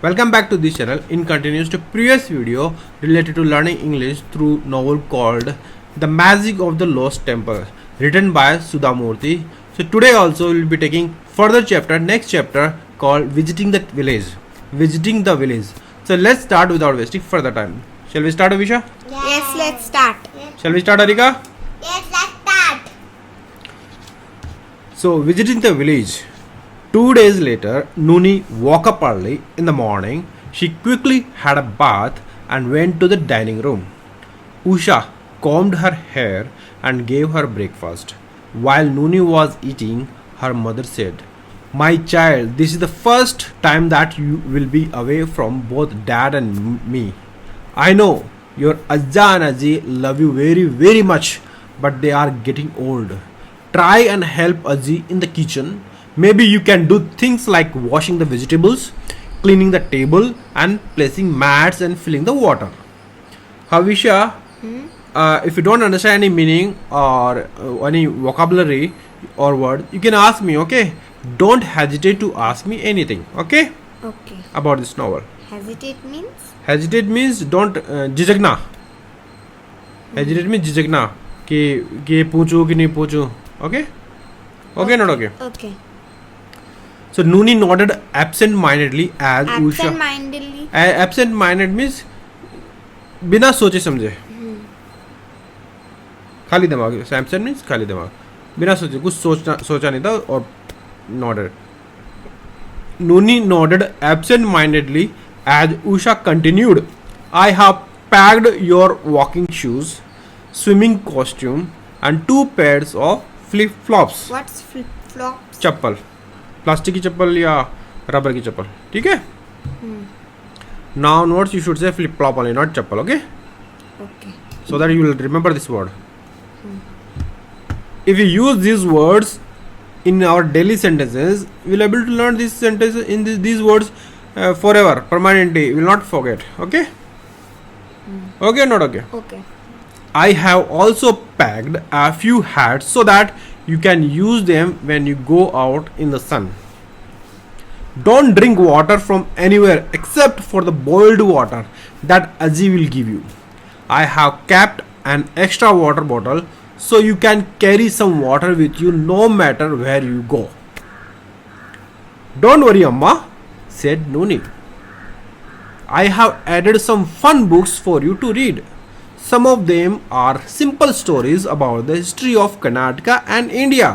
Welcome back to this channel. In continues to previous video related to learning English through novel called The Magic of the Lost Temple, written by Sudhamurthy. So today also we will be taking further chapter, next chapter called Visiting the Village. Visiting the Village. So let's start without wasting further time. Shall we start, Avisha? Yes, let's start. Shall we start, Arika? Yes, let's start. So visiting the village. 2 days later, Nuni woke up early in the morning. She quickly had a bath and went to the dining room. Usha combed her hair and gave her breakfast. While Nuni was eating, her mother said, "My child, this is the first time that you will be away from both dad and me. I know your Ajja and Aji love you very, very much, but they are getting old. Try and help Aji in the kitchen. Maybe you can do things like washing the vegetables, cleaning the table, and placing mats and filling the water." Havisha, if you don't understand any meaning or any vocabulary or word, you can ask me, okay? Don't hesitate to ask me anything, okay? Okay. About this novel. Hesitate means? Hesitate means don't झिझकना. Hesitate means झिझकना कि ये पूछूं कि नहीं पूछूं, okay? Okay, not okay? Okay. So Nuni nodded absent-mindedly as Usha. Absent-mindedly. Absent-minded means बिना सोचे समझे. खाली दिमाग. Absent means खाली दिमाग. बिना सोचे, कुछ सोचा नहीं था और nodded. Nuni nodded absent-mindedly as Usha continued. "I have packed your walking shoes, swimming costume, and 2 pairs of flip-flops." What's flip-flops? Chappal, plastic की चप्पल या रबर की चप्पल, ठीक है? Now onwards you should say flip flop only, not chappal, okay? Okay. So that you will remember this word. If you use these words in our daily sentences, we will able to learn these sentences in these words forever, permanently. We will not forget, okay? Okay or not okay? Okay. I have also packed a few hats so that you can use them when you go out in the sun. Don't drink water from anywhere except for the boiled water that Aji will give you. I have kept an extra water bottle so you can carry some water with you no matter where you go. Don't worry, Amma, said Nuni. I have added some fun books for you to read. Some of them are simple stories about the history of Karnataka and India.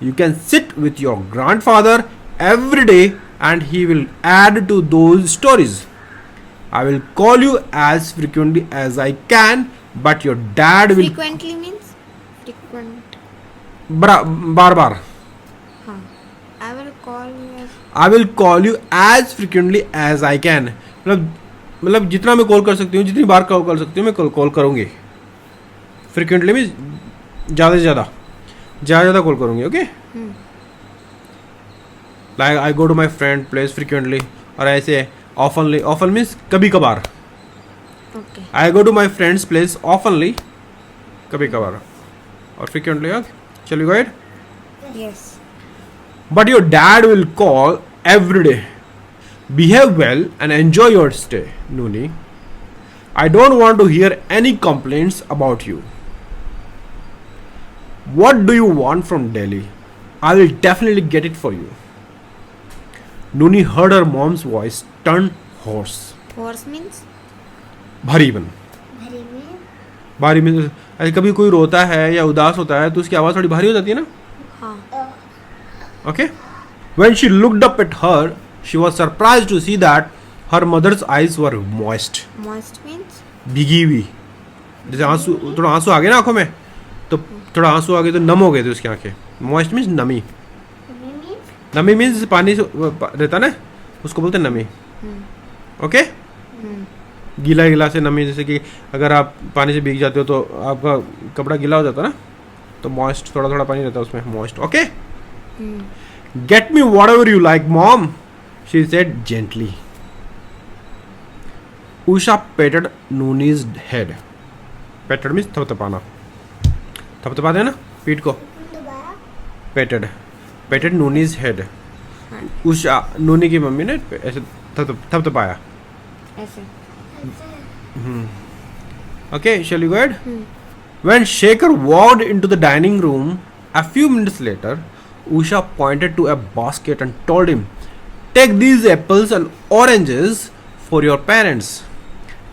You can sit with your grandfather every day and he will add to those stories. I will call you as frequently as I can, but your dad will... Frequently means? Frequent. Bar bar. Huh. I will call you as... I will call you as frequently as I can. मतलब जितना मैं call कर सकती हूँ, जितनी बार call कर सकती हूँ, मैं कॉल करूँगी. फ्रिक्वेंटली में ज़्यादा से ज़्यादा कॉल करूँगी, okay? Like I go to my friend place frequently, और ऐसे ऑफनली. ऑफन मीन्स कभी कभार. Okay. I go to my friends place oftenly, कभी कभार. और फ्रिक्वेंटली, ओके? चल we go ahead. Yes. But your dad will call every day. Behave well and enjoy your stay, Nuni. I don't want to hear any complaints about you. What do you want from Delhi? I will definitely get it for you. Nuni heard her mom's voice turn hoarse. Horse means? भारीपन. भारी means ऐसे कभी कोई रोता है या उदास होता है तो उसकी आवाज़ थोड़ी भारी हो जाती है ना? हाँ. Okay? When she looked up at her, she was surprised to see that her mother's eyes were moist. Moist means? भीगी हुई. जैसे आंसू, थोड़ा आंसू आ गए ना आंखों में, तो थोड़ा आंसू आ गए तो नम हो गए थे उसकी आंखें. Moist means नमी. नमी मीन्स पानी से रहता ना, उसको बोलते हैं नमी. ओके? गीला गीला से नमी, जैसे कि अगर आप पानी से भीग जाते हो तो आपका कपड़ा गीला हो जाता है ना, तो मॉइस्ट, थोड़ा थोड़ा पानी रहता है उसमें, moist. Okay? Get me whatever you like, Mom, she said gently. Usha patted Nuni's head. Patted means थपथपाना. थपथपाते हैं ना पीठ को. Patted Nuni's head. उषा, नूनी की मम्मी ने ऐसे थपथपाया. ऐसे. Okay, shall we go ahead? When Shekhar walked into the dining room a few minutes later, Usha pointed to a basket and told him, "Take these apples and oranges for your parents.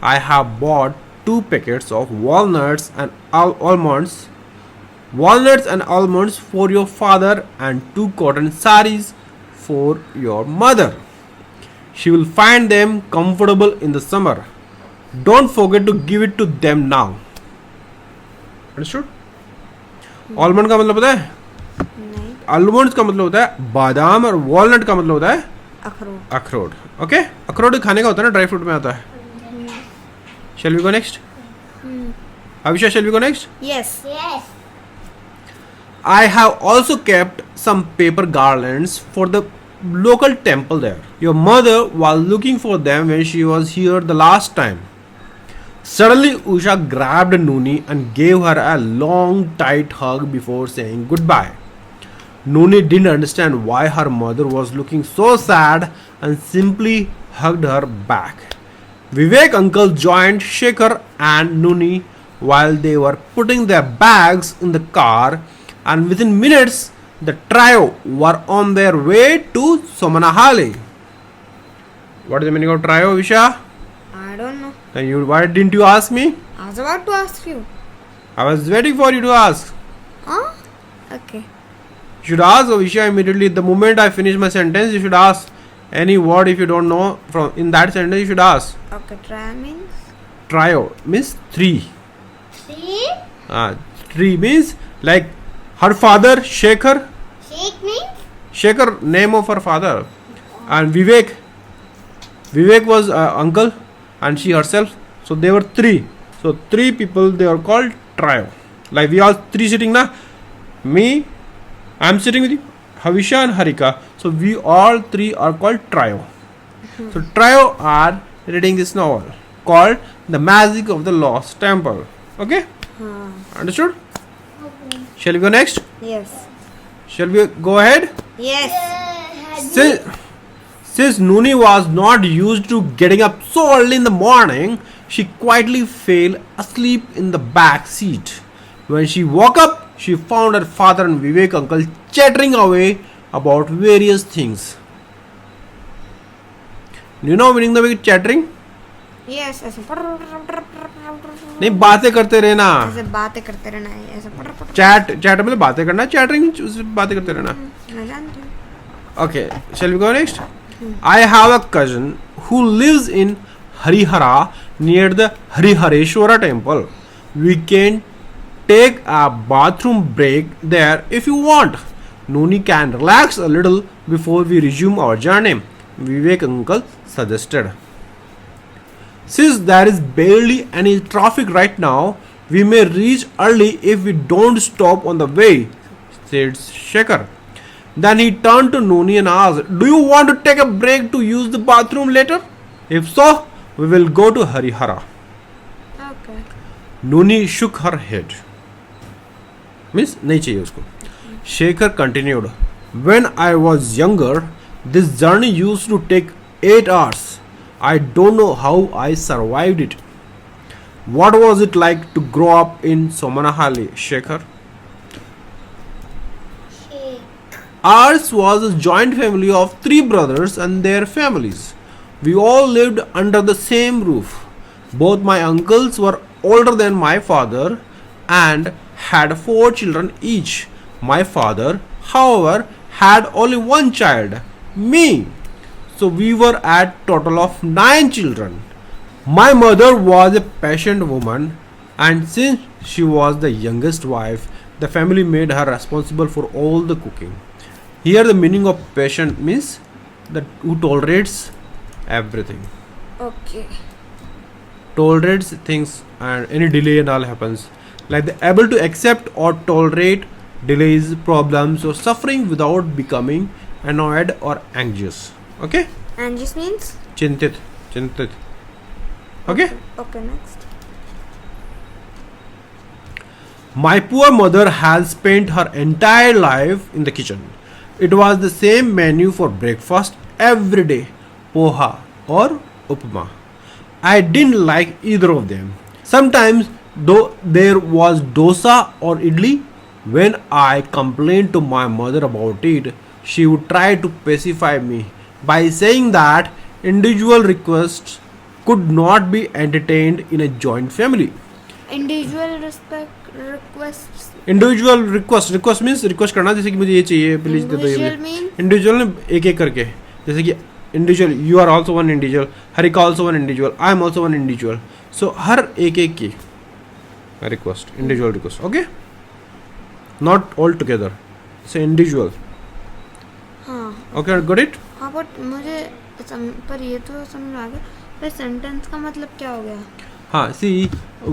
I have bought 2 packets of walnuts and almonds for your father and 2 cotton saris for your mother. She will find them comfortable in the summer. Don't forget to give it to them now." Understood? Almond का मतलब पता है? नहीं. Almonds का मतलब होता है बादाम और walnut का मतलब होता है अखरोट. अखरोट. ओके, अखरोट खाने का होता है ना, ड्राई फ्रूट में आता है. Shall we go next? Avisha, shall we go next? Yes. Yes. I have also kept some paper garlands for the local temple there. Your mother was looking for them when she was here the last time. Suddenly, Usha grabbed Nooni and gave her a long, tight hug before saying goodbye. Nooni didn't understand why her mother was looking so sad and simply hugged her back. Vivek uncle joined Shekhar and Nooni while they were putting their bags in the car, and within minutes, the trio were on their way to Somanahali. What is the meaning of trio, Visha? I don't know. Then why didn't you ask me? I was about to ask you. I was waiting for you to ask. Huh? Okay. You should ask Visha immediately. The moment I finish my sentence, you should ask any word if you don't know from in that sentence. You should ask. Okay. Try means. Trio means 3. See? 3 means like her father Shekhar. Shake means? Shekhar, name of her father, and Vivek. Vivek was uncle, and she herself. So they were 3. So 3 people. They are called trio. Like we all 3 sitting na. Me, I'm sitting with you, Havisha and Harika. So we all 3 are called trio. So trio are reading this novel called The Magic of the Lost Temple. Okay, understood? Shall we go next? Yes. Shall we go ahead? Yes. Since Nooni was not used to getting up so early in the morning, she quietly fell asleep in the back seat. When she woke up, she found her father and Vivek uncle chattering away about various things. Do you know meaning the word chattering? Yes. ऐसे नहीं, बातें करते रहना. ऐसे बातें करते रहना है. ऐसे चैट मतलब बातें करना, चैटरिंग बातें करते रहना. मैं जानती हूँ. Okay, shall we go next? I have a cousin who lives in Harihara near the Harihareshwara temple. We can take a bathroom break there if you want. Nooni can relax a little before we resume our journey, Vivek uncle suggested. Since there is barely any traffic right now, we may reach early if we don't stop on the way, said Shekhar. Then he turned to Nooni and asked, "Do you want to take a break to use the bathroom later? If so, we will go to Harihara." Okay. Nooni shook her head. Means नहीं चाहिए उसको. Shekhar continued, "When I was younger, this journey used to take 8 hours. I don't know how I survived it." What was it like to grow up in Somanahali, Shekhar? Shake. Ours was a joint family of 3 brothers and their families. We all lived under the same roof. Both my uncles were older than my father and had 4 children each. My father, however, had only one child, me. So we were a total of 9 children. My mother was a patient woman, and since she was the youngest wife, the family made her responsible for all the cooking. Here the meaning of patient means that who tolerates everything. Okay. Tolerates things and any delay and all happens. Like they're able to accept or tolerate delays, problems or suffering without becoming annoyed or anxious. Okay? And this means? Chintit. Okay? Okay, next. My poor mother has spent her entire life in the kitchen. It was the same menu for breakfast every day. Poha, or upma. I didn't like either of them. Sometimes, though there was dosa or idli, when I complained to my mother about it, she would try to pacify me by saying that individual requests could not be entertained in a joint family. Individual respect requests. Individual request means request करना, जैसे कि मुझे ये चाहिए please दे दो Individual means individual ने एक एक करके, जैसे कि individual you are also one individual, Harika also one individual, I am also one individual. So हर एक एक की request, individual request. Okay, not all together, say individual. हाँ ओके, गॉट इट. हाँ बट मुझे पर ये तो समझ में आ गया, पर सेंटेंस का मतलब क्या हो गया? हाँ, see,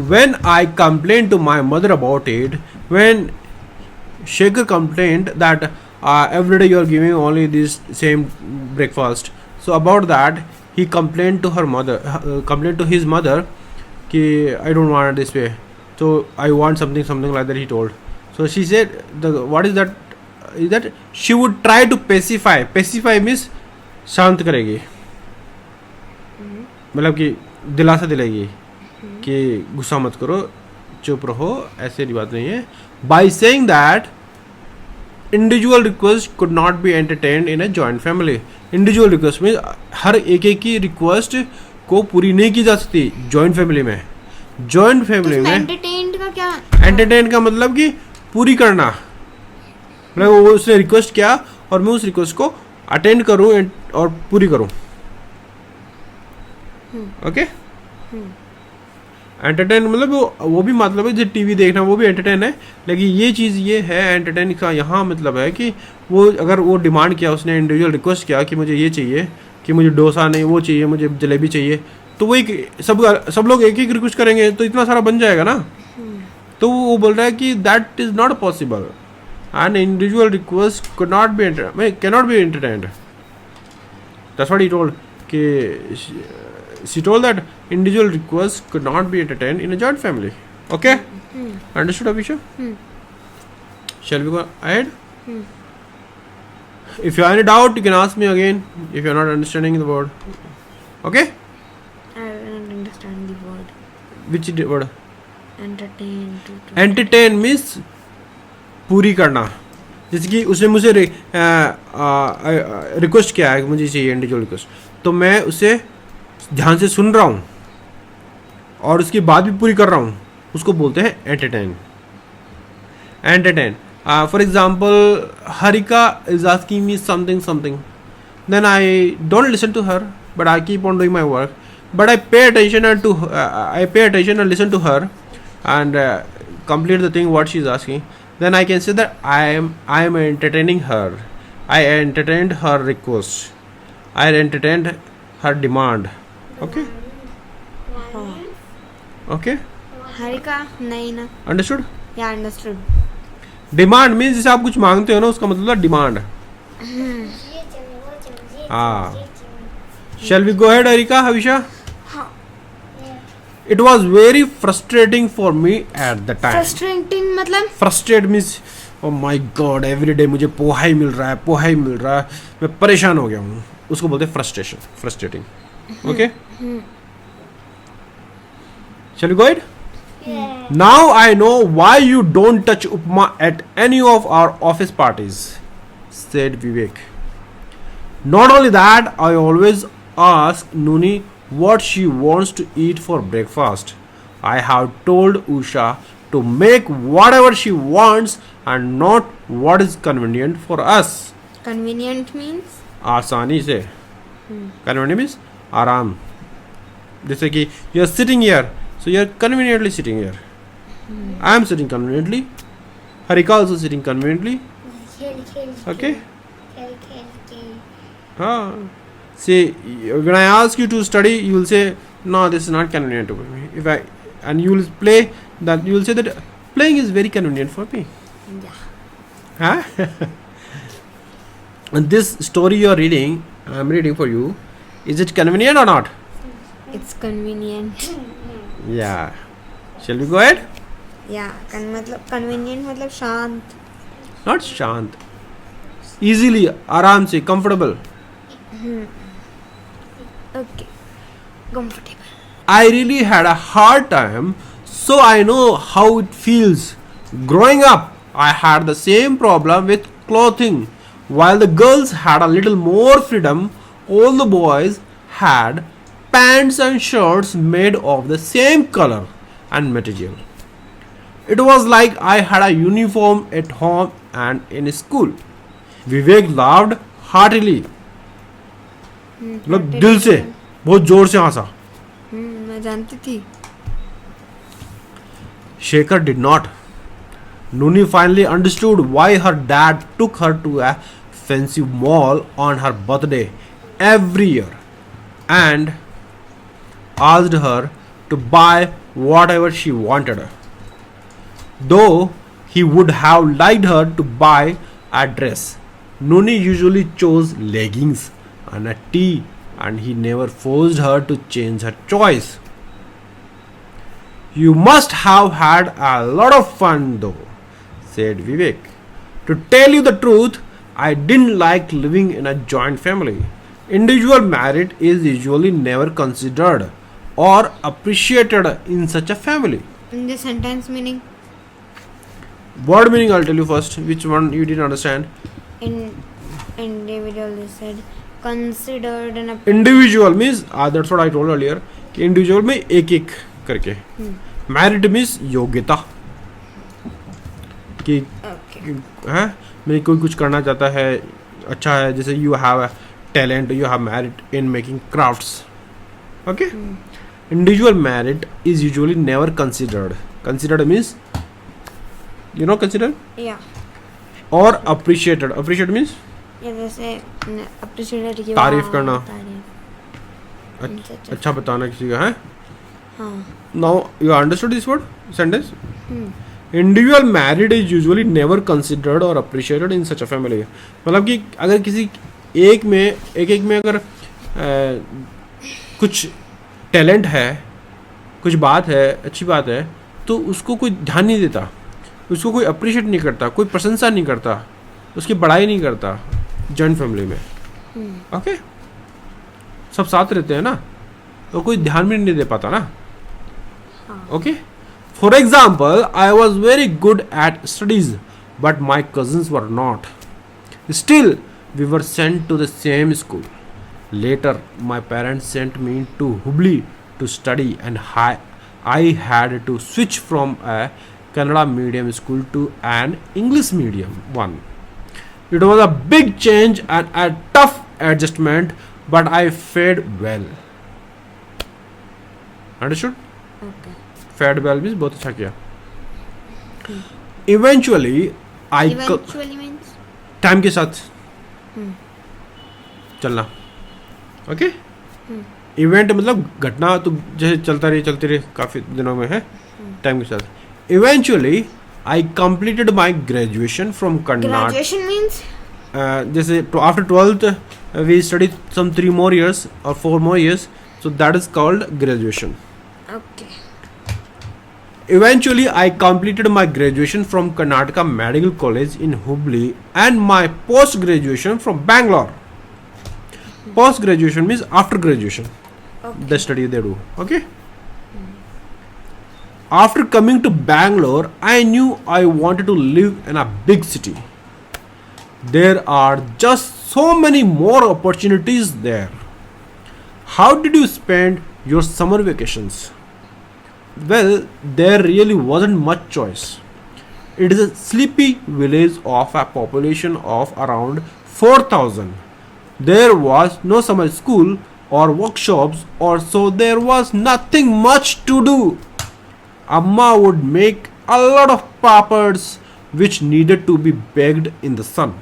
when I complained to my mother about it, when Shekhar complained that every day you are giving only this same breakfast, so about that he complained to her mother, complained to his mother कि I don't want it this way, so I want something like that, he told. So she said, what is that? Is that she would try to pacify means शांत करेगी, मतलब कि दिलासा दिलाएगी कि गुस्सा मत करो, चुप रहो, ऐसे बात नहीं है. By saying that individual request could not be entertained in a joint family. Individual request में हर एक एक की रिक्वेस्ट को पूरी नहीं की जा सकती जॉइंट फैमिली में. जॉइंट फैमिली में एंटरटेन्ड का क्या? एंटरटेन का मतलब कि पूरी करना, मतलब वो उसने रिक्वेस्ट किया और मैं उस रिक्वेस्ट को अटेंड करूं और पूरी करूं. ओके, एंटरटेन मतलब वो भी मतलब है, जो टीवी देखना वो भी एंटरटेन है, लेकिन ये चीज़ ये है एंटरटेन का यहाँ मतलब है कि वो अगर वो डिमांड किया, उसने इंडिविजुअल रिक्वेस्ट किया कि मुझे ये चाहिए, कि मुझे डोसा नहीं वो चाहिए, मुझे जलेबी चाहिए, तो वो एक सब लोग एक एक रिक्वेस्ट करेंगे तो इतना सारा बन जाएगा ना. तो वो बोल रहा है कि that is not possible, and individual request can not be entertained. That's what he told कि she told that individual requests could not be entertained in a joint family. Okay? Understood, Abhisha? Shall we go ahead? If you have any doubt, you can ask me again if you are not understanding the word. Okay? I don't understand the word. Which word? Entertain. Entertain means पूरी करना. जैसे कि उसने मुझे request किया है कि मुझे चाहिए इंडिविजुअल रिक्वेस्ट, तो मैं उसे ध्यान से सुन रहा हूँ और उसकी बात भी पूरी कर रहा हूँ, उसको बोलते हैं entertain. For example, Harika is asking me something, then I don't listen to her, but I keep on doing my work, but I pay attention and listen to her and complete the thing what she is asking, then I can say that I am entertaining her. I entertained her request. I entertained her demand. Okay? Okay? Harika नहीं ना. Understood? या understood. Demand means जैसे आप कुछ मांगते हो ना, उसका मतलब डिमांड. हाँ. Shall we go ahead, Harika, Havisha? It was very frustrating for me at the time. Frustrating मतलब? Frustrated means oh my god, every day मुझे पोहा ही मिल रहा है, मैं परेशान हो गया हूँ, उसको बोलते हैं frustration, frustrating. Okay? Shall we go ahead? Yeah. Now I know why you don't touch upma at any of our office parties, said Vivek. Not only that, I always ask Nuni what she wants to eat for breakfast. I have told Usha to make whatever she wants and not what is convenient for us. Convenient means? आसानी से. Convenient means आराम. जैसे कि you are sitting here, so you are conveniently sitting here. I am sitting conveniently. Harika also sitting conveniently. Okay? See, when I ask you to study, you will say, no, this is not convenient for me. And you will play, that you will say that playing is very convenient for me. Yeah. Huh? And this story you are reading, I am reading for you. Is it convenient or not? It's convenient. Yeah. Shall we go ahead? Yeah. मतलब convenient मतलब शांत. Not शांत. Easily, आराम से, comfortable. Okay. Comfortable. I really had a hard time, so I know how it feels. Growing up, I had the same problem with clothing. While the girls had a little more freedom, all the boys had pants and shirts made of the same color and material. It was like I had a uniform at home and in school. Vivek laughed heartily. मतलब दिल से बहुत जोर से हंसा. मैं जानती थी. Shekhar did not. Nuni finally understood why her dad took her to a fancy mall on her birthday every year and asked her to buy whatever she wanted. Though he would have liked her to buy a dress, Nuni usually chose leggings and a tee, and he never forced her to change her choice. You must have had a lot of fun though, said Vivek. To tell you the truth, I didn't like living in a joint family. Individual merit is usually never considered or appreciated in such a family. In the sentence meaning, Word meaning I'll tell you first. Which one you didn't understand? in individual they said considered an Individual means that's what I told earlier. कि individual में एक एक करके. Merit means योग्यता. कि okay. है मैं कोई कुछ करना चाहता है अच्छा है जैसे you have a talent, you have merit in making crafts. Okay. Individual merit is usually never considered. Considered means you know considered Yeah. or appreciated. Appreciated means ये जैसे अप्रिशिएट की तारीफ करना. तारीफ. अच्छा बताना किसी का है. हाँ. Now you understood this word sentence. Individual merit is usually never considered or appreciated in such a family. मतलब कि अगर किसी एक में अगर कुछ टैलेंट है कुछ बात है अच्छी बात है तो उसको कोई ध्यान नहीं देता उसको कोई अप्रिशिएट नहीं करता कोई प्रशंसा नहीं करता उसकी बड़ाई नहीं करता जॉइंट फैमिली में. ओके सब साथ रहते हैं ना तो कोई ध्यान भी नहीं दे पाता ना. Okay. For example, I was very good at studies, but my cousins were not. Still, we were sent to the same school. Later, my parents sent me to Hubli to study, and I had to switch from a Kannada medium school to an English medium one. It was a big change and a tough adjustment, but I fared well. Understood? Okay. Fared well means बहुत अच्छा किया. Eventually, Eventually means time के साथ चलना. Okay. Event मतलब घटना तो जैसे चलती रही काफी दिनों में है टाइम के साथ. Eventually, I completed my graduation from Karnataka. graduation means जैसे after 12th we studied some 3 more years or 4 more years, so that is called graduation. okay. Eventually, I completed my graduation from Karnataka Medical College in Hubli and my post-graduation from Bangalore. Post-graduation means after graduation. Okay. The study they do. Okay? After coming to Bangalore, I knew I wanted to live in a big city. There are just so many more opportunities there. How did you spend your summer vacations? Well, there really wasn't much choice. It is a sleepy village of a population of around 4,000. There was no summer school or workshops, or so there was nothing much to do. Amma would make a lot of papads which needed to be baked in the sun.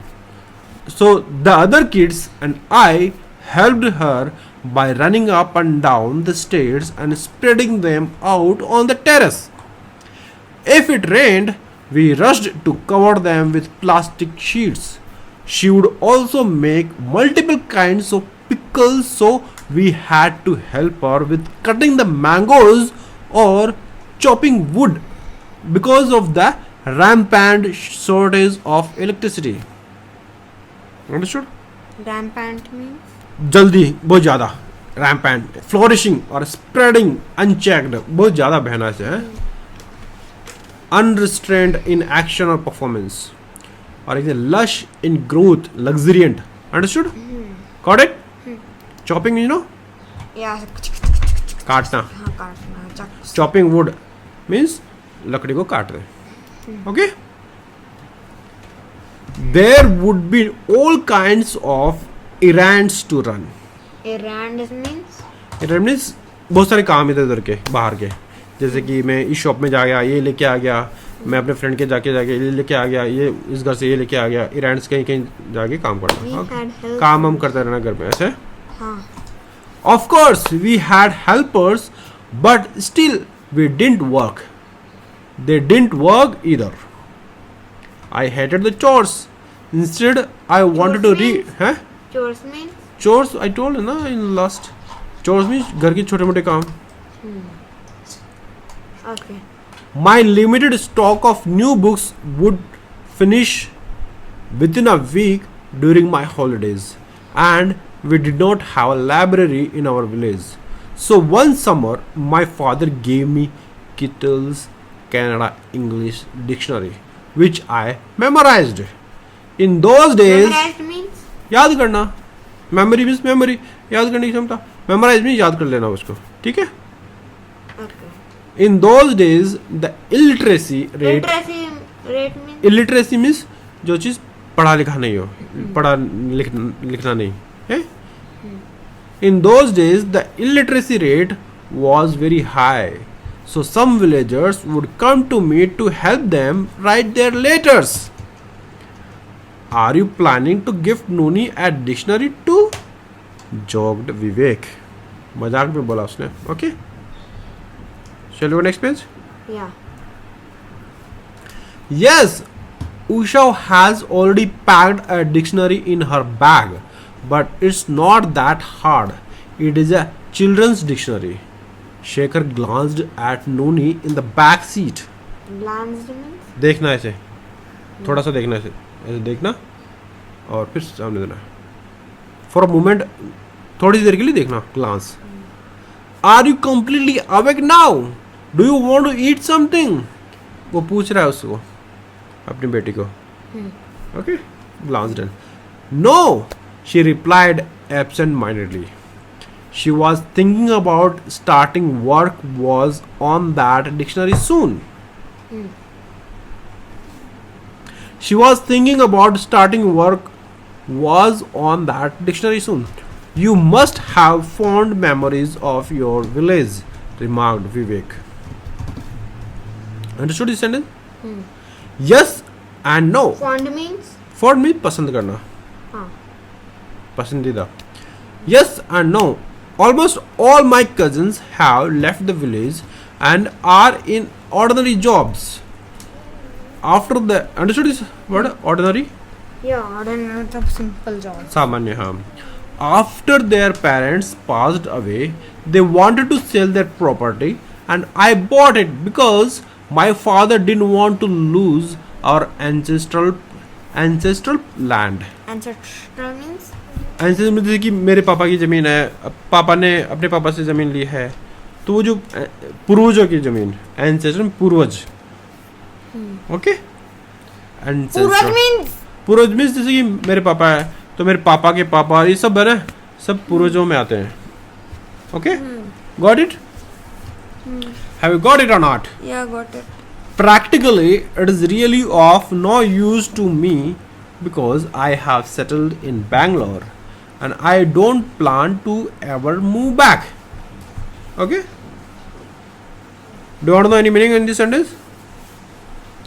So the other kids and I helped her by running up and down the stairs and spreading them out on the terrace. If it rained, we rushed to cover them with plastic sheets. She would also make multiple kinds of pickles, so we had to help her with cutting the mangoes or chopping wood because of the rampant shortage of electricity. Understood? rampant means जल्दी बहुत ज़्यादा rampant, flourishing or spreading unchecked, बहुत ज़्यादा बहना से है, unrestrained in action or performance, और एक lush in growth, luxuriant. Understood? Got it? Chopping, you know, या काटना. हाँ काटना चाकू Chopping wood means लकड़ी को काट दे. Okay? There would be all kinds of errands to run. errand means Errand means बहुत सारे काम इधर उधर के बाहर के, जैसे कि मैं इस शॉप में जा गया, ये लेके आ गया, मैं अपने फ्रेंड के जाके ये लेके आ गया, ये इस घर से ये लेके आ गया. errands कहीं कहीं जाके काम we करना. had help. काम हम करते रहना घर में ऐसे. हाँ Of course, we had helpers, but still we didn't work. They didn't work either. I hated the chores. Instead, I wanted to read. means? Huh? chores means Chores, I told you na in last. Chores means घर के छोटे मोटे काम. okay My limited stock of new books would finish within a week during my holidays, and we did not have a library in our village. So one summer, my father gave me Kittle's Canada English Dictionary, which I memorized. In those days, memorized means याद करना. Memory means memory, याद करने की क्षमता. Memorize means याद कर लेना उसको. ठीक है? okay In those days, the illiteracy rate. literacy rate means Illiteracy means जो चीज़ पढ़ा लिखा नहीं हो, पढ़ा लिखना नहीं है. In those days, the illiteracy rate was very high, so some villagers would come to me to help them write their letters. Are you planning to gift Nuni a dictionary too? Joked Vivek. मजाक में बोला उसने. Okay. Shall we go next page? yeah Yes, Usha has already packed a dictionary in her bag, but it's not that hard. It is a children's dictionary. Shekhar glanced at Nuni in the back seat. glanced means देखना ऐसे, थोड़ा सा देखना ऐसे देखना और फिर सामने देना. For a moment, थोड़ी सी देर के लिए देखना. Glance. Are you completely awake now? Do you want to eat something? वो पूछ रहा है उसको, अपनी बेटी को. Okay, glanced in. No, she replied absent-mindedly. She was thinking about starting work was on that dictionary soon. She was thinking about starting work was on that dictionary soon. You must have fond memories of your village, remarked Vivek. Understood this sentence? Yes and no. fond means Fond means पसंद करना, हाँ पसंदीदा. Yes and no. Almost all my cousins have left the village and are in ordinary jobs. After the understood this word ordinary? yeah ordinary मतलब simple job सामान्य हाँ. After their parents passed away, they wanted to sell their property, and I bought it because my father didn't want to lose our ancestral land. ancestral means ancestral में जैसे कि मेरे पापा की ज़मीन है, अब पापा ने अपने पापा से ज़मीन ली है, तो वो जो पूर्वजों की ज़मीन, ancestral पूर्वज. ओके. पूर्वज means पूर्वज मीन्स जैसे कि मेरे पापा है तो मेरे पापा के पापा, ये सब है ना, सब पूर्वजों में आते हैं. Okay, got it? Have you got it और not? yeah got it Practically, it is really of no use to me because I have settled in Bangalore and I don't plan to ever move back. Okay? Do you want to know any meaning in this sentence?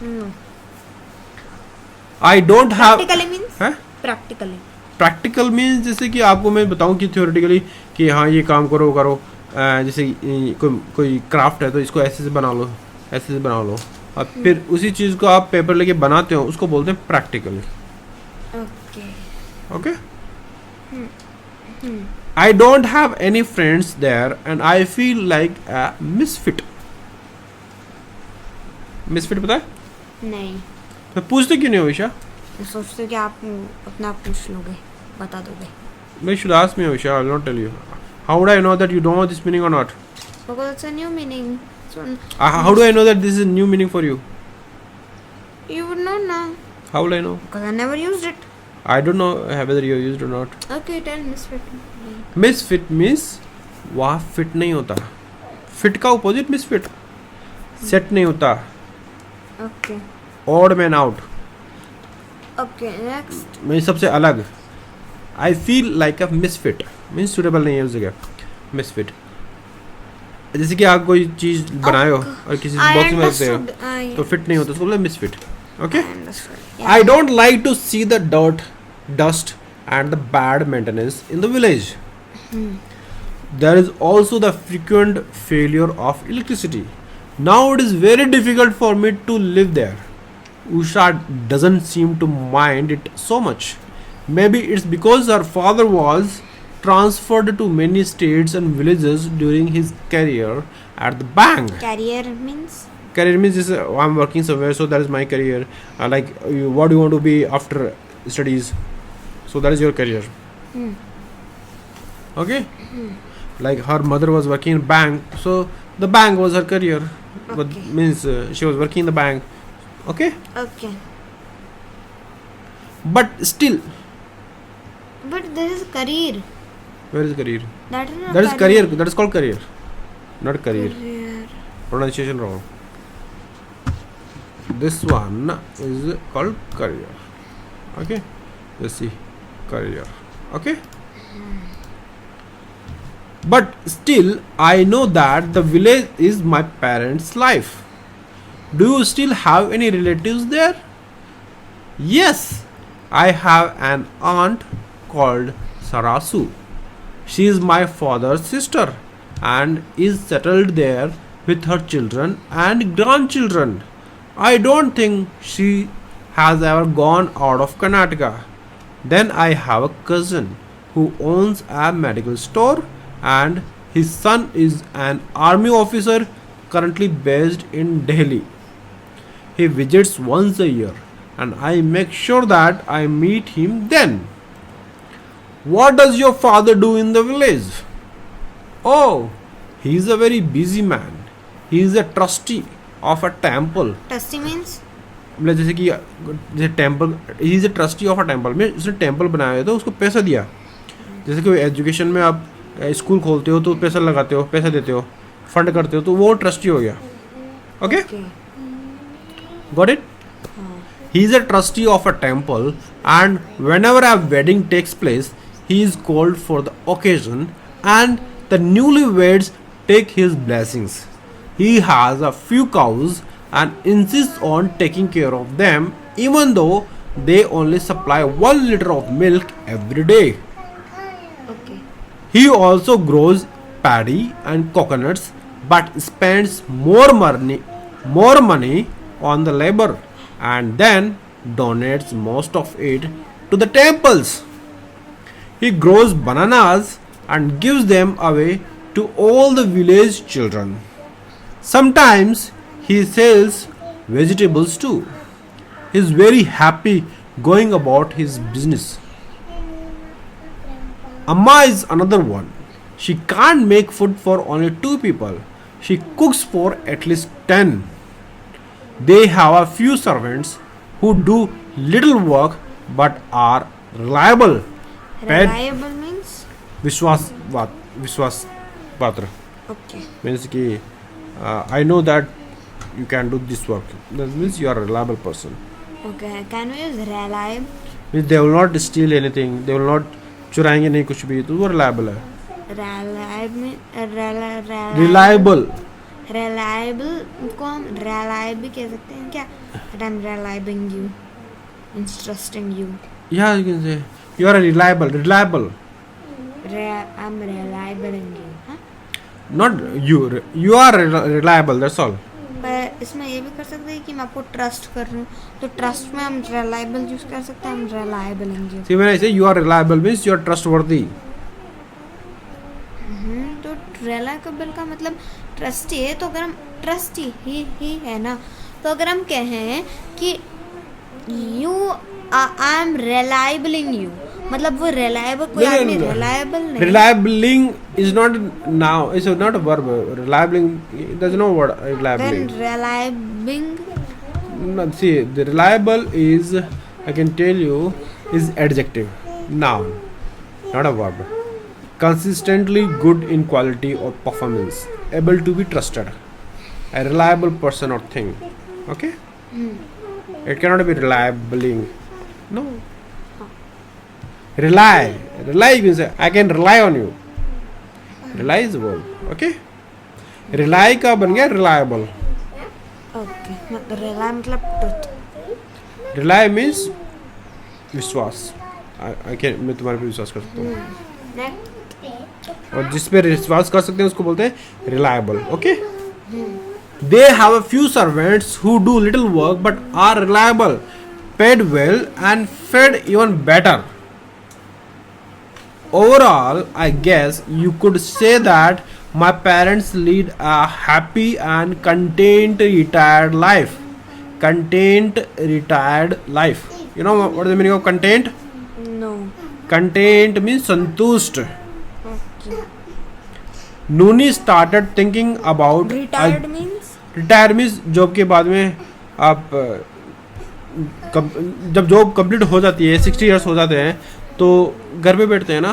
no I don't have. practically means है? practically practical means जैसे कि आपको मैं बताऊं कि theoretically कि हाँ ये काम करो करो, जैसे कोई क्राफ्ट है तो इसको ऐसे से बना लो, ऐसे से बना लो, और फिर उसी चीज़ को आप पेपर लेके बनाते हो, उसको बोलते हैं practically. okay okay. I don't have any friends there and I feel like a misfit. Misfit पता है? नहीं तो पूछते क्यों नहीं हो ईशा? मैं सोचते कि आप अपना आप पूछ लोगे, बता दोगे. मैं should ask me Isha, I will not tell you. How would I know that you don't know this meaning or not? Because it's a new meaning. So How do I know that this is a new meaning for you? you would not know. How will I know? Because I never used it. I don't know whether you used or not. Okay, tell misfit. Misfit means वहाँ fit नहीं होता. Fit का opposite misfit. Set नहीं होता. Okay. Odd man out. Okay, next. मैं सबसे अलग. I feel like a misfit. Means suitable नहीं है उस जगह. Misfit. जैसे कि आप कोई चीज बनाए हो और किसी I बॉक्स में रखते हो understood. तो फिट नहीं होता, उसको बोलते हैं misfit. Okay? I understood. I don't like to see the dirt, dust, and the bad maintenance in the village. There is also the frequent failure of electricity. Now it is very difficult for me to live there. Usha doesn't seem to mind it so much. Maybe it's because her father was transferred to many states and villages during his career at the bank. Career means? Career means this, I'm working somewhere, so that is my career. What do you want to be after studies? So that is your career. Okay. Like her mother was working in bank, so the bank was her career. But Okay. means she was working in the bank. Okay. Okay. But still, But this is career. where is career? That is not That is career. That is called career, not career. Career. Pronunciation wrong. This one is called career. Okay. Let's see, career. Okay. But still, I know that the village is my parents' life. Do you still have any relatives there? Yes, I have an aunt called Sarasu. She is my father's sister and is settled there with her children and grandchildren. I don't think she has ever gone out of Karnataka. Then I have a cousin who owns a medical store and his son is an army officer currently based in Delhi. He visits once a year and I make sure that I meet him then. What does your father do in the village? Oh, he is a very busy man. He is a trustee of a temple. Trustee means? मतलब जैसे temple, he is a trustee of a temple में उसने temple बनाया है तो उसको पैसा दिया. जैसे कि एजुकेशन में आप स्कूल खोलते हो तो पैसा लगाते हो, पैसा देते हो, फंड करते हो, तो वो ट्रस्टी हो गया. Okay, got it. He is a trustee of a temple and whenever a wedding takes place he is called for the occasion and the newlyweds take his blessings. He has a few cows and insists on taking care of them even though they only supply 1 liter of milk every day. Okay. He also grows paddy and coconuts but spends more money on the labor and then donates most of it to the temples. He grows bananas and gives them away to all the village children. Sometimes he sells vegetables too. He is very happy going about his business. Amma is another one. She can't make food for only 2 people. She cooks for at least 10. They have a few servants who do little work but are reliable. Reliable means? विश्वास पात्र. Okay. Means कि I know that you can do this work. That means you are a reliable person. Okay. Can we use reliable? Means they will not steal anything. They will not चुराएंगे नहीं कुछ भी, तो वो reliable है. Reliable. Reliable को हम reliable भी कह सकते हैं क्या? That I'm reliving you, trusting you. Yeah, you can say you are a reliable. I'm reliable in you. हाँ? Not you. You are reliable. That's all. पर इसमें ये भी कर सकते हैं कि मैं आपको ट्रस्ट कर रहा हूँ, तो ट्रस्ट में हम reliable यूज कर सकते हैं. हम reliable in you. See, when I say you are reliable means you are trustworthy. तो reliable का मतलब ट्रस्टी है. तो अगर हम ट्रस्टी ही है ना, तो अगर हम कहें कि I am reliable in you, मतलब वो रिलायबल, कोई आदमी रिलायबल नहीं. Reliabling is not now. It's not a verb. Reliabling. There's no word Then reliabling. reliabing. No, see, the reliable is, I can tell you, is adjective, noun, not a verb. Consistently good in quality or performance, able to be trusted, a reliable person or thing. Okay. It cannot be reliabling. No. Rely means I can rely on you. Rely is a verb. Okay. Rely का बन गया reliable. Okay, मतलब rely मतलब truth. Rely means विश्वास. I can, मैं तुम्हारे पे विश्वास कर सकता हूँ. नेक्स्ट. और जिस पे विश्वास कर सकते हैं उसको बोलते हैं reliable. Okay. They have a few servants who do little work but are reliable, paid well and fed even better. Overall, I guess you could say that my parents lead a happy and content retired life. Content retired life. You know what is the meaning of content? No. Content means संतुष्ट. Okay. Nooni started thinking about retired means. Retire means job के बाद में आप जब job complete हो जाती है 60 years हो जाते हैं तो घर पे बैठते हैं ना,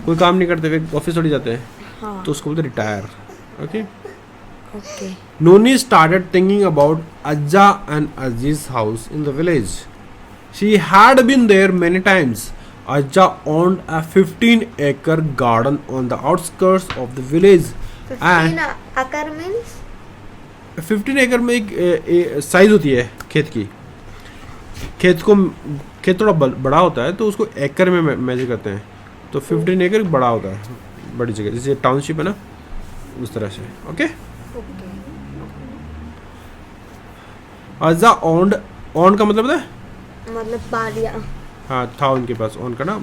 कोई काम नहीं करते हुए ऑफिस चली जाते हैं, हाँ. तो उसको बोलते हैं retire. Okay. Okay. Nooni started thinking about Ajja and Ajji's house in the village. She had been there many times. Ajja owned a 15-acre garden on the outskirts of the village. 15 acre means. 15 एकड़ में एक size होती है खेत की. खेत थोड़ा बड़ा होता है तो उसको एकड़ में मेजर करते हैं. तो 15 एकड़ बड़ा होता है, बड़ी जगह, जैसे टाउनशिप है ना, उस तरह से. ओके. अज्जा ओन्ड का मतलब है मतलब बालिया. हाँ, था उनके पास ओन का ना.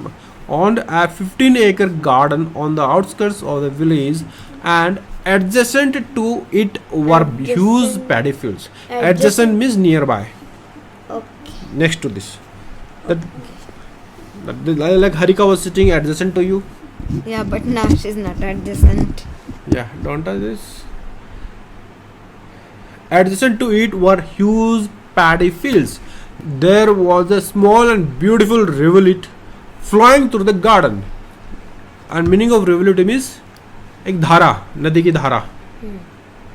owned a 15-acre garden on the outskirts of the village and adjacent to it were huge paddy fields. Adjacent means nearby, Okay. next to this. That like Harika was sitting adjacent to you. Yeah, but now she's not adjacent. Yeah, don't touch this. Adjacent to it were huge paddy fields. There was a small and beautiful rivulet flowing through the garden. And meaning of rivulet means एक धारा, नदी की धारा,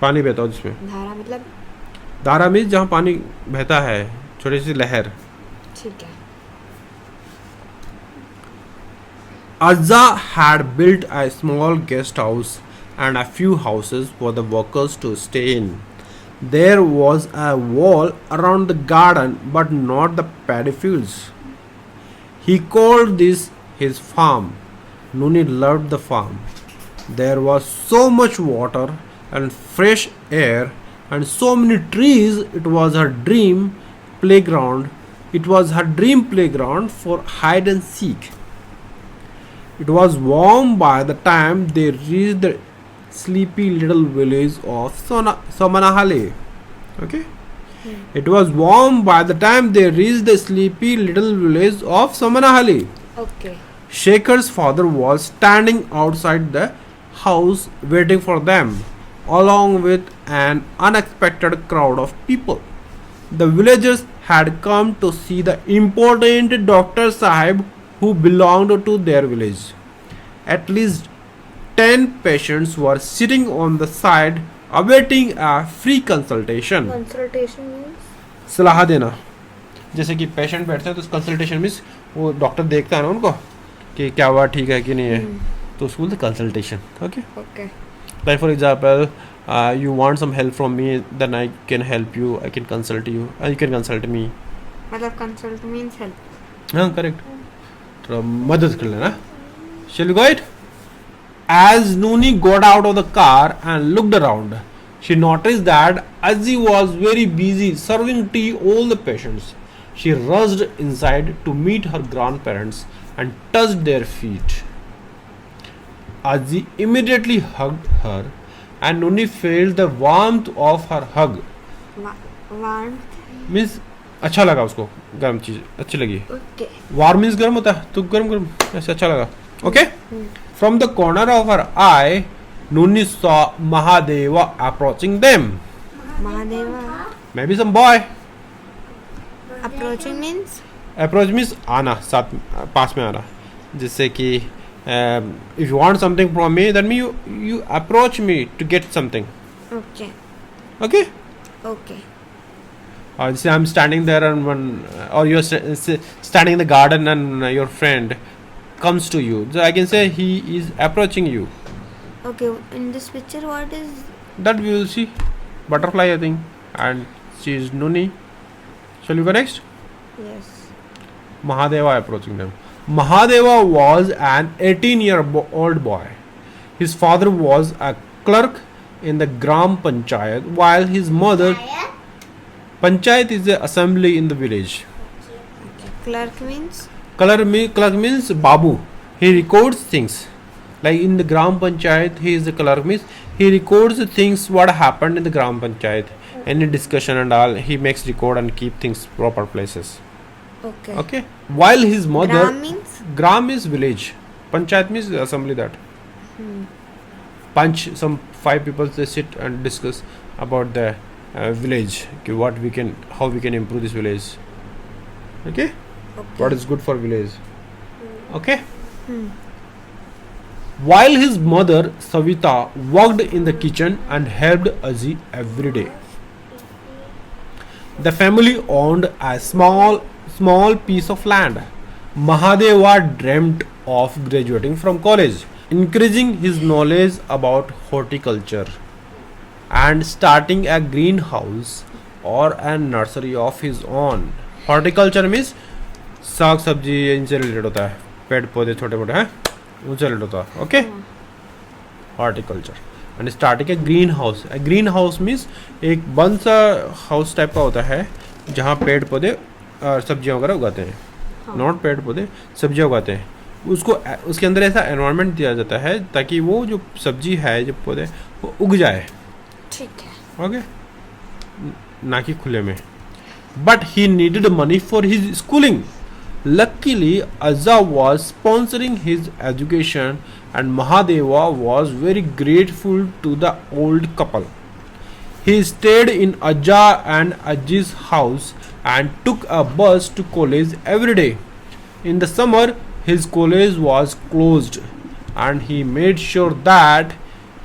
पानी बहता हो जिसमें. धारा मतलब धारा मीन्स जहाँ पानी बहता है, छोटी सी लहर. ठीक है. Azza had built a small guest house and a few houses for the workers to stay in. There was a wall around the garden but not the paddy fields. He called this his farm. Nooni loved the farm. There was so much water and fresh air and so many trees. It was her dream playground. It was her dream playground for hide and seek. It was warm by the time they reached the sleepy little village of Samanahali. Okay? It was warm by the time they reached the sleepy little village of Samanahali. Okay. Shekhar's father was standing outside the house waiting for them, along with an unexpected crowd of people. The villagers had come to see the important Dr. Sahib who belonged to their village. At least 10 patients were sitting on the side awaiting a free consultation. Consultation means सलाह देना. जैसे कि patient बैठते हैं तो consultation means वो doctor देखता है ना उनको कि क्या हुआ, ठीक है कि नहीं है, तो उसको बोलते consultation. Okay. okay. Like for example you want some help from me, then I can help you, I can consult you, you can consult me. मतलब consult means help. हाँ, करेक्ट. थोड़ा मदद कर लेना. Shall we go it? As Nooni got out of the car and looked around, she noticed that Ajji was very busy serving tea all the patients. She rushed inside to meet her grandparents and touched their feet. Ajji immediately hugged her and Nooni felt the warmth of her hug. Warmth. Means अच्छा लगा उसको, गर्म चीज अच्छी लगी. Okay. Warm means गर्म होता है, तो गर्म गर्म ऐसे अच्छा लगा. Okay. From the corner of her I Nuni saw Mahadeva approaching them. Mahadeva. Maybe some boy. Approaching means? Approach means आना, साथ पास में आना. जिससे कि if you want something from me, then you approach me to get something. Okay. Okay. Okay. Or say I'm standing there and or you're standing in the garden and your friend comes to you. So I can say he is approaching you. Okay. In this picture, what is? That we will see. Butterfly, I think, and she is Nuni. Shall we go next? Yes. Mahadeva approaching them. Mahadeva was an 18-year-old boy. His father was a clerk in the Gram Panchayat, while his mother. Panchayat is the assembly in the village. Clerk means? Clerk means Babu. He records things. Like in the Gram Panchayat, he is the clerk means he records the things what happened in the Gram Panchayat. Any discussion and all, he makes record and keep things proper places. Okay. Okay. While his mother. Gram means? Gram is village. Panchayat means assembly that. Panch, some 5 people they sit and discuss about the village. Okay, how we can improve this village. Okay. What is good for village. Okay. While his mother Savita worked in the kitchen and helped Aji every day. The family owned a small piece of land. Mahadeva dreamt of graduating from college, increasing his knowledge about horticulture, and starting a greenhouse or a nursery of his own. Horticulture means साग सब्जी इनसे related होता है, पेड़ पौधे छोटे मोटे हैं उनसे रिलेटेड होता है. Okay. Horticulture and starting A green house. Green house means एक बंद सा हाउस टाइप का होता है जहाँ पेड़ पौधे और सब्जियाँ वगैरह उगाते हैं. नॉट पेड़ पौधे, सब्जियाँ उगाते हैं. उसको उसके अंदर ऐसा एनवायरनमेंट दिया जाता है ताकि वो जो सब्जी है जो पौधे वो उग जाए. ठीक है. ओके. ना कि खुले में. But he needed money for his schooling. Luckily, Azza was sponsoring his education and Mahadeva was very grateful to the old couple. He stayed in Azza and Ajji's house and took a bus to college every day. In the summer, his college was closed and he made sure that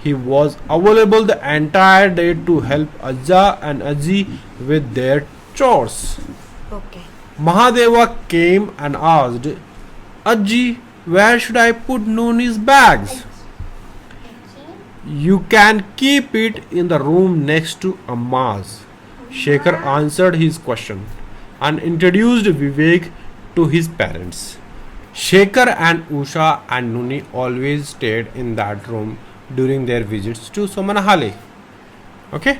he was available the entire day to help Azza and Ajji with their chores. Okay. Mahadeva came and asked, Ajji, where should I put Nuni's bags? You can keep it in the room next to Amma's. Shekhar answered his question and introduced Vivek to his parents. Shekhar and Usha and Nuni always stayed in that room during their visits to Somanahali. Okay?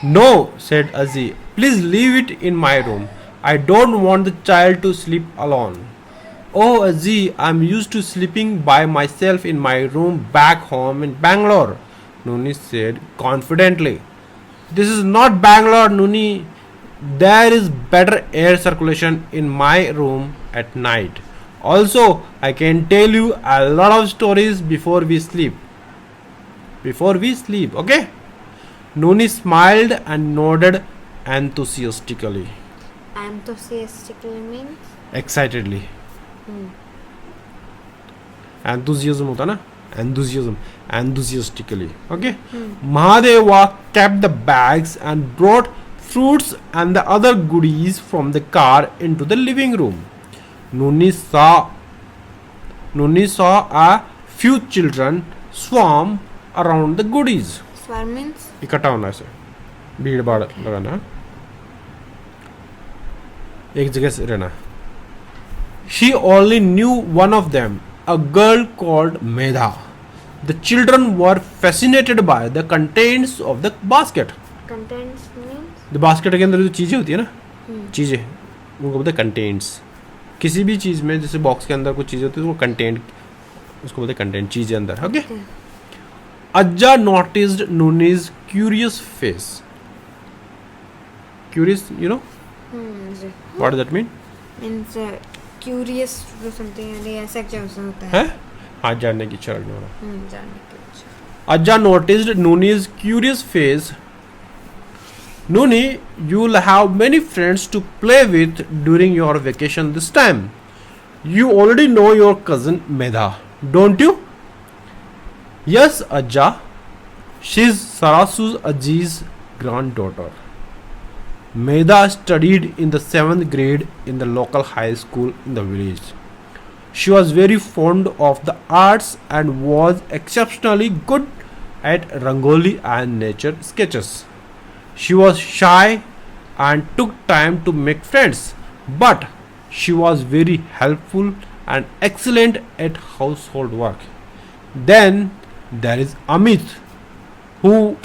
No, said Azzi. Please leave it in my room. I don't want the child to sleep alone. Oh, Azzi, I'm used to sleeping by myself in my room back home in Bangalore, Nuni said confidently. This is not Bangalore, Nuni. There is better air circulation in my room at night. Also, I can tell you a lot of stories before we sleep. Okay? Nuni smiled and nodded enthusiastically. Enthusiastically means? Excitedly. Enthusiasm होता ना, enthusiastically. Okay. Mahadeva kept the bags and brought fruits and the other goodies from the car into the living room. Nuni saw a few children swarm around the goodies. Swarm means? इकट्ठा होना ऐसे, भीड़ भाड़ लगाना, एक जगह से रहना. She only knew one of them, a girl called Medha. The children were fascinated by the contents of the basket. Contents means? The basket के अंदर जो चीजें होती है ना, चीजें उनको बोलते हैं कंटेंट्स. किसी भी चीज में जैसे बॉक्स के अंदर कुछ चीजें होती है तो वो कंटेंट, उसको बोलते हैं कंटेंट, चीजें अंदर. Okay. Ajja noticed Nuni's curious face. Curious, you know? जी. What does that mean? Means curious or something. यानी ऐसा क्या होता है? है? हाँ, जानने की इच्छा रखने वाला. जानने की इच्छा. Ajja noticed Nooni's curious face. Nooni, you'll have many friends to play with during your vacation this time. You already know your cousin Medha, don't you? Yes, Ajja. She's Sarasu's Ajji's granddaughter. Medha studied in the 7th grade in the local high school in the village. She was very fond of the arts and was exceptionally good at rangoli and nature sketches. She was shy and took time to make friends, but she was very helpful and excellent at household work. Then there is Amit, who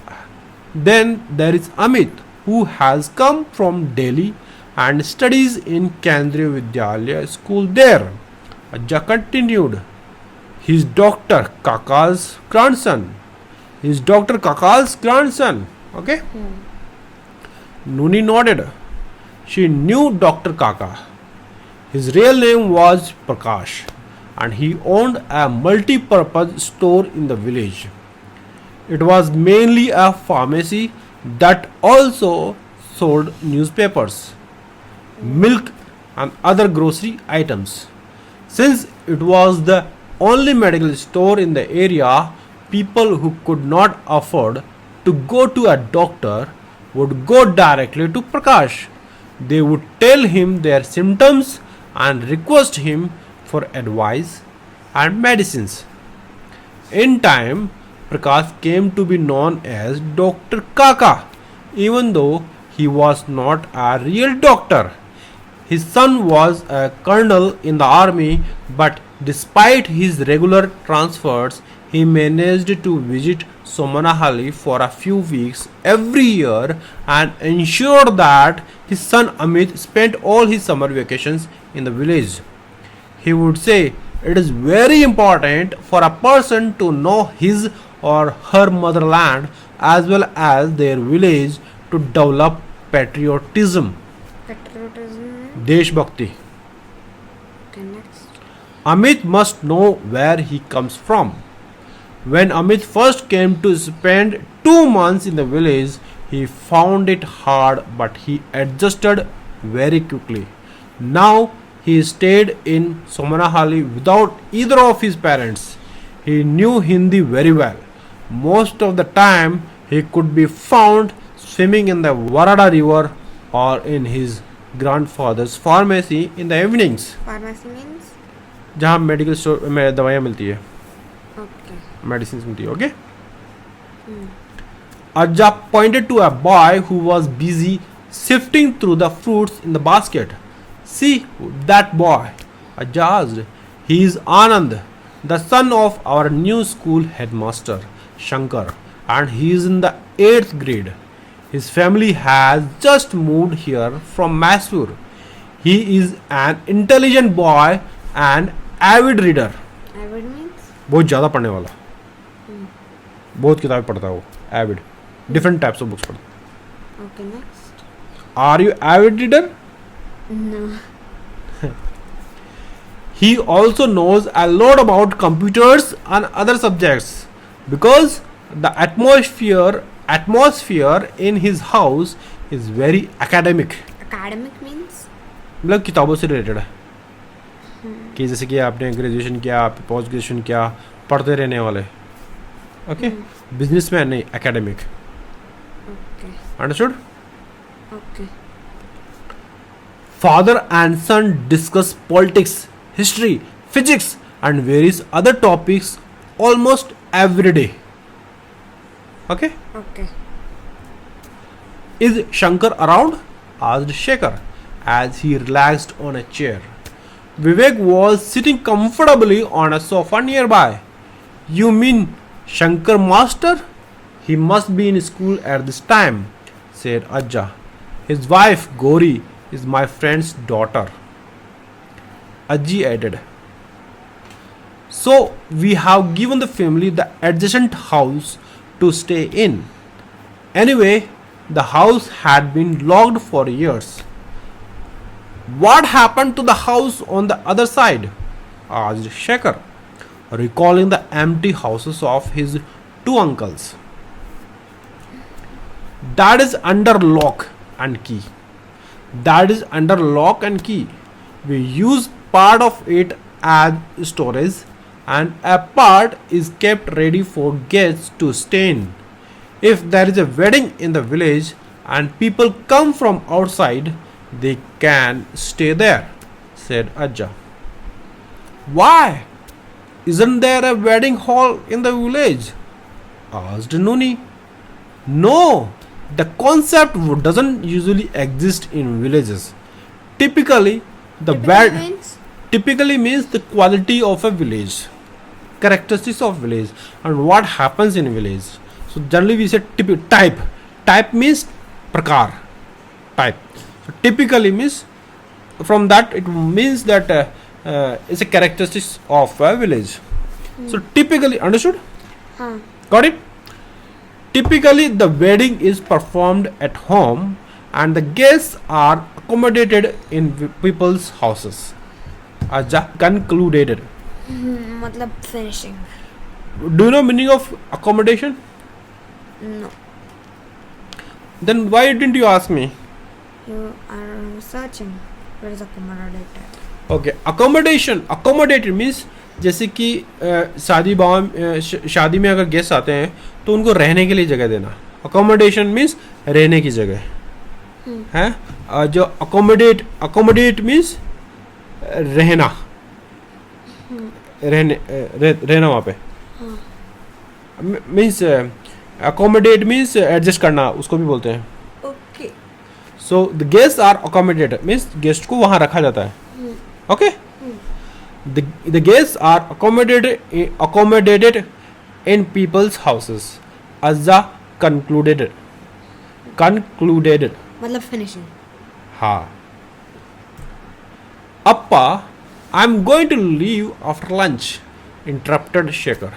who has come from Delhi and studies in Kendriya Vidyalaya school there. Ajja continued. He's Dr. Kaka's grandson. Okay? Nooni nodded. She knew Dr. Kaka. His real name was Prakash and he owned a multi-purpose store in the village. It was mainly a pharmacy that also sold newspapers, milk and other grocery items. Since it was the only medical store in the area, people who could not afford to go to a doctor would go directly to Prakash. They would tell him their symptoms and request him for advice and medicines. In time, Prakash came to be known as Dr. Kaka, even though he was not a real doctor. His son was a colonel in the army, but despite his regular transfers, he managed to visit Somanahalli for a few weeks every year and ensured that his son Amit spent all his summer vacations in the village. He would say, it is very important for a person to know his or her motherland as well as their village to develop patriotism. Patriotism. Deshbhakti. Okay, next. Amit must know where he comes from. When Amit first came to spend 2 months in the village, he found it hard, but he adjusted very quickly. Now he stayed in Somanahalli without either of his parents. He knew Hindi very well. Most of the time, he could be found swimming in the Varada river or in his grandfather's pharmacy in the evenings. Pharmacy means? जहाँ medical store में दवाइयाँ मिलती है, Okay. medicines मिलती है. Okay. Ajja pointed to a boy who was busy sifting through the fruits in the basket. See that boy? Ajja asked. He is Anand, the son of our new school headmaster, Shankar, and he is in the 8th grade. His family has just moved here from Mysore. He is an intelligent boy and avid reader. Avid means? बहुत ज़्यादा पढ़ने वाला, बहुत किताबें पढ़ता है वो. Avid, different types of books पढ़ता है. Okay, next. Are you avid reader? No. He also knows a lot about computers and other subjects because the atmosphere in his house is very academic. Academic means? मतलब किताबों से related है कि जैसे कि आपने ग्रेजुएशन किया, आप पोस्ट ग्रेजुएशन किया, पढ़ते रहने वाले. ओके, बिजनेसमैन नहीं, academic. Okay. Understood? Okay. Father and son discuss politics, history, physics, and various other topics almost every day. Okay? Okay. Is Shankar around? Asked Shekhar as he relaxed on a chair. Vivek was sitting comfortably on a sofa nearby. You mean Shankar Master? He must be in school at this time, said Ajja. His wife Gauri is my friend's daughter. Ajji added. So we have given the family the adjacent house to stay in. Anyway, The house had been locked for years. What happened to the house on the other side? Asked Shekhar, recalling the empty houses of his two uncles. That is under lock and key. That is under lock and key. We use part of it as storage, and a part is kept ready for guests to stay in. If there is a wedding in the village and people come from outside, they can stay there, said Ajja. Why? Isn't there a wedding hall in the village? Asked Nuni. No, the concept doesn't usually exist in villages. Typically, the Typically wed means typically means the quality of a village, characteristics of village, and what happens in village. So generally we say type. Type means prakar. Type. So typically means from that it means that it's a characteristics of a village. So typically understood. हाँ Got it? Typically, the wedding is performed at home and the guests are accommodated in people's houses. Aja concluded. मतलब finishing. Do you know meaning of accommodation? No, Then why didn't you ask me? you are searching. Where is accommodated? Okay, accommodated means जैसे कि शादी में अगर guest आते हैं तो उनको रहने के लिए जगह देना. अकोमोडेशन मीन्स रहने की जगह है. जो अकोमोडेट मीन्स रहना, रहना वहाँ पे. मीन्स अकोमोडेट मीन्स एडजस्ट करना, उसको भी बोलते हैं. Okay. So the guest are accommodated means guest को वहाँ रखा जाता है. Okay. The guests are accommodated in people's houses. Azza concluded. मतलब finishing. Ha. Appa, I'm going to leave after lunch, interrupted Shekhar.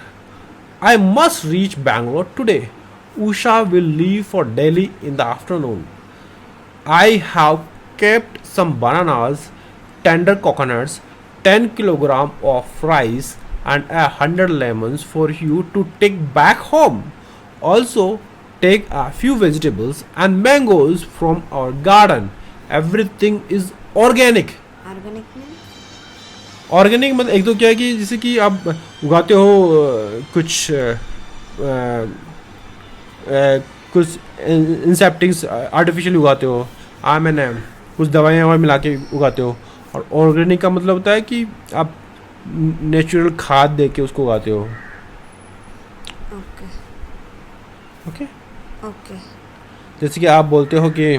I must reach Bangalore today. Usha will leave for Delhi in the afternoon. I have kept some bananas, tender coconuts, 10 kilogram of rice and 100 lemons for you to take back home. Also, take a few vegetables and mangoes from our garden. Everything is organic. Organic means? Organic मतलब एक तो क्या है कि जैसे कि आप उगाते हो कुछ इंसेप्टिक्स आर्टिफिशियल उगाते हो. मैंने कुछ दवाइयाँ मिला के उगाते हो. और ऑर्गेनिक का मतलब होता है कि आप नेचुरल खाद दे के उसको उगाते हो. Okay. ओके. Okay. जैसे कि आप बोलते हो कि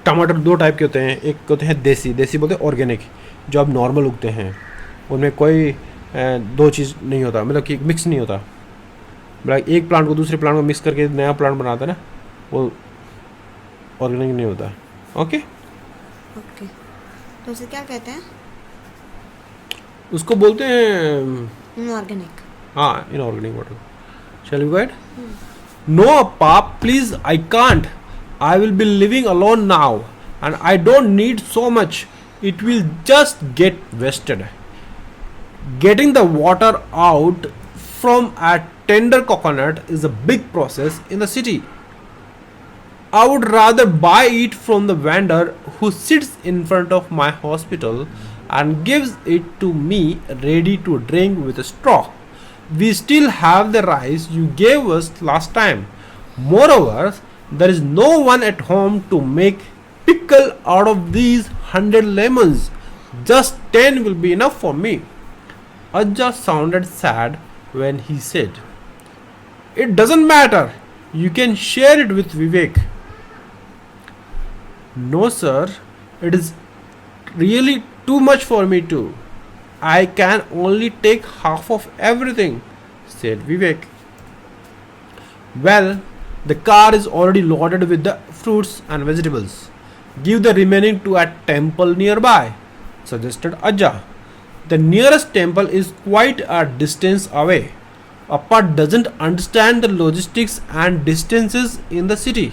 टमाटर दो टाइप के होते हैं. एक होते हैं देसी बोलते हैं ऑर्गेनिक, जो अब नॉर्मल उगते हैं. उनमें कोई दो चीज़ नहीं होता, मतलब कि मिक्स नहीं होता. मतलब एक प्लांट को दूसरे प्लांट को मिक्स करके नया प्लांट बनाता है ना, वो ऑर्गेनिक नहीं होता. ओके. Okay. तो उसे क्या कहते हैं? उसको बोलते हैं Inorganic. हाँ, inorganic water. Shall we go ahead? No Appa, please, I can't. I will be living alone now and I don't need so much. It will just get wasted. Getting the water out from a tender coconut is a big process in the city. I would rather buy it from the vendor who sits in front of my hospital and gives it to me ready to drink with a straw. We still have the rice you gave us last time. Moreover, there is no one at home to make pickle out of these 100 lemons. Just 10 will be enough for me. Ajja sounded sad when he said, "It doesn't matter. You can share it with Vivek." No, sir. It is really too much for me too. I can only take half of everything, said Vivek. Well, the car is already loaded with the fruits and vegetables. Give the remaining to a temple nearby, suggested Ajja. The nearest temple is quite a distance away. Appa doesn't understand the logistics and distances in the city.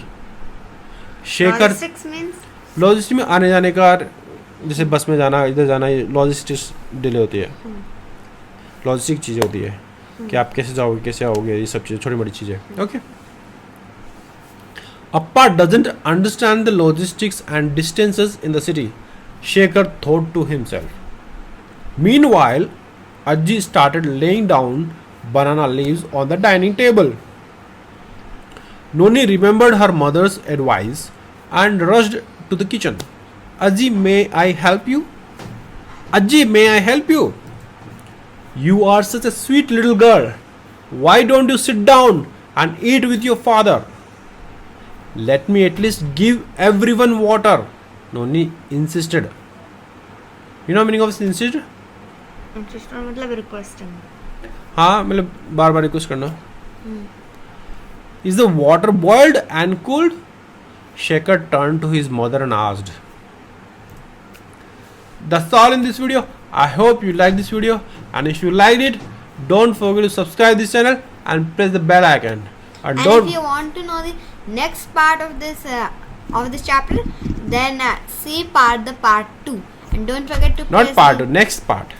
Shekhar Logistics means logistic में आने जाने का, जैसे बस में जाना, इधर जाना, ये लॉजिस्टिक्स डिले होती है, लॉजिस्टिक चीज़ें होती है कि आप कैसे जाओगे, कैसे आओगे, ये सब चीज़ें छोटी बड़ी चीज़ें. Okay. Appa doesn't understand the logistics and distances in the city, Shekhar thought to himself. Meanwhile, Ajji started laying down banana leaves on the dining table. Noni remembered her mother's advice and rushed to the kitchen. Ajji, may I help you? Ajji, may I help you? You are such a sweet little girl. Why don't you sit down and eat with your father? Let me at least give everyone water, Noni insisted. You know meaning of insist? insist मतलब requesting. हाँ मतलब बार बार request करना. Is the water boiled and cooled? Shekhar turned to his mother and asked. That's all in this video. I hope you liked this video, and if you liked it, don't forget to subscribe this channel and press the bell icon. And don't if you want to know the next part of this chapter, then see part 2, and don't forget to not press part the, 2, next part.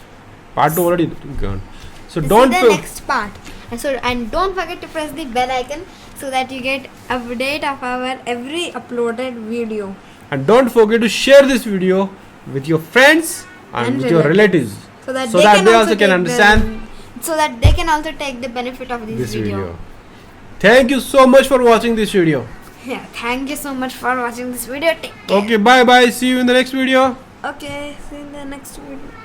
Part 2 already gone. So see don't the next part. And don't forget to press the bell icon so that you get update of our every uploaded video. and don't forget to share this video with your friends and with your relatives, so that they also can understand so that they can also take the benefit of this video. Thank you so much for watching this video. Yeah, thank you so much for watching this video. Take care. Okay, bye bye. See you in the next video. Okay, see you in the next video.